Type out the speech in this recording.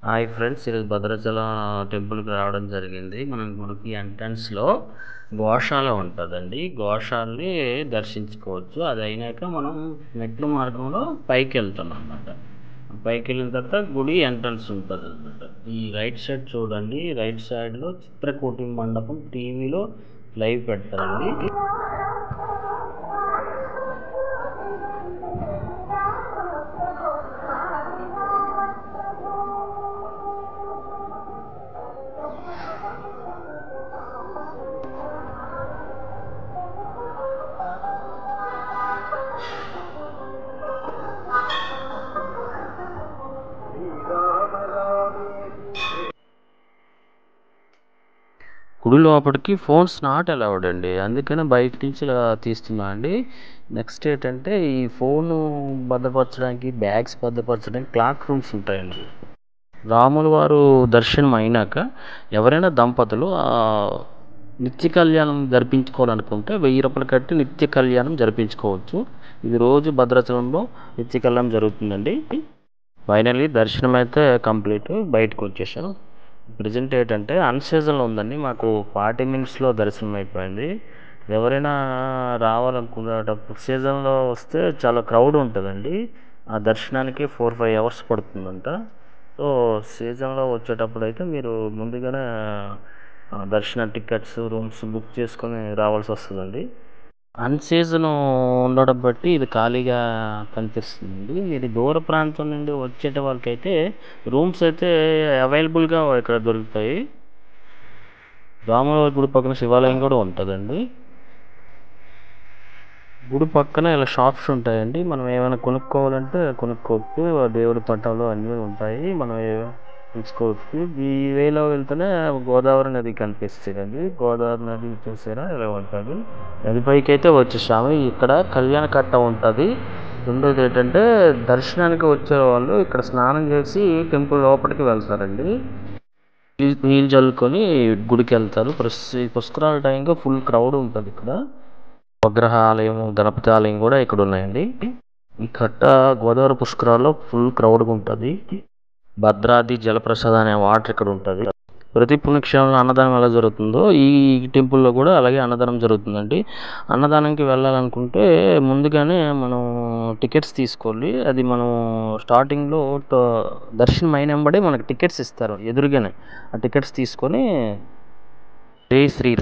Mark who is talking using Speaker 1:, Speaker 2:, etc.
Speaker 1: Hi friends, ఈరోజు భద్రాచలం టెంపుల్కి రావడం జరిగింది. మనం గుడికి ఎంట్రన్స్లో గోశాల ఉంటుందండి. గోశాలని దర్శించుకోవచ్చు. అది అయినాక మనం మెట్ల మార్గంలో పైకి వెళ్తాం అన్నమాట. పైకి వెళ్ళిన తర్వాత గుడి ఎంట్రన్స్ ఉంటుంది అన్నమాట. ఈ రైట్ సైడ్ చూడండి, రైట్ సైడ్లో చిత్రకూటి మండపం టీవీలో లైవ్ పెడతారండి. గుడి లోపలికి ఫోన్స్ నాట్ అలౌడ్ అండి, అందుకనే బయట నుంచి ఇలా తీస్తున్నా అండి. నెక్స్ట్ ఏంటంటే, ఈ ఫోను భద్రపరచడానికి, బ్యాగ్స్ భద్రపరచడానికి క్లాక్ రూమ్స్ ఉంటాయండి. రాముల వారు దర్శనం అయినాక ఎవరైనా దంపతులు నిత్య కళ్యాణం జరిపించుకోవాలనుకుంటే 1000 రూపాయలు కట్టి నిత్య కళ్యాణం జరిపించుకోవచ్చు. ఇది రోజు భద్రాచలంలో నిత్య కళ్యాణం జరుగుతుందండి. ఫైనల్లీ దర్శనం అయితే కంప్లీట్, బయటకు వచ్చేసాం. ప్రజెంట్ ఏంటంటే అన్సీజన్లో ఉందండి, మాకు 40 మినిట్స్లో దర్శనం అయిపోయింది. ఎవరైనా రావాలనుకునేటప్పుడు సీజన్లో వస్తే చాలా క్రౌడ్ ఉంటుందండి. ఆ దర్శనానికి 4-5 అవర్స్ పడుతుందంట. సో సీజన్లో వచ్చేటప్పుడు అయితే మీరు ముందుగానే దర్శన టికెట్స్, రూమ్స్ బుక్ చేసుకొని రావాల్సి వస్తుందండి. అన్సీజన్ ఉండడం బట్టి ఇది ఖాళీగా కనిపిస్తుంది. ఇది దూర ప్రాంతం నుండి వచ్చేట వాళ్ళకైతే రూమ్స్ అయితే అవైలబుల్గా ఇక్కడ దొరుకుతాయి. రాముల గుడి పక్కన శివాలయం కూడా ఉంటుందండి. గుడి పక్కన ఇలా షాప్స్ ఉంటాయండి. మనం ఏమైనా కొనుక్కోవాలంటే కొనుక్కోవచ్చు. దేవుడి పటాలు అన్నీ ఉంటాయి, మనం తీసుకోవచ్చు. ఈ వేలో వెళ్తేనే గోదావరి నది కనిపిస్తుందండి. గోదావరి నది చూసారా ఇలా ఉంటుంది. నది పైకి అయితే వచ్చేసాము. ఇక్కడ కళ్యాణ కట్ట ఉంటుంది. రెండోది ఏంటంటే, దర్శనానికి వచ్చే వాళ్ళు ఇక్కడ స్నానం చేసి టెంపుల్ లోపలికి వెళ్తారండి. నీళ్ళు చల్లుకొని గుడికి వెళ్తారు. పుష్కరాల టైంలో ఫుల్ క్రౌడ్ ఉంటుంది ఇక్కడ. ఉపగ్రహ ఆలయం, గణపతి ఆలయం కూడా ఇక్కడ ఉన్నాయండి. ఈ కట్ట గోదావరి పుష్కరాల్లో ఫుల్ క్రౌడ్గా ఉంటుంది. భద్రాద్రి జలప్రసాద్ అనే వాటర్ ఇక్కడ ఉంటుంది. ప్రతి పుణ్యక్షేత్రంలో అన్నదానం ఎలా జరుగుతుందో ఈ టెంపుల్లో కూడా అలాగే అన్నదానం జరుగుతుందండి. అన్నదానంకి వెళ్ళాలనుకుంటే ముందుగానే మనం టికెట్స్ తీసుకోవాలి. అది మనం స్టార్టింగ్లో దర్శనం అయినంబడే మనకి టికెట్స్ ఇస్తారు ఎదురుగానే. ఆ టికెట్స్ తీసుకొని జై శ్రీ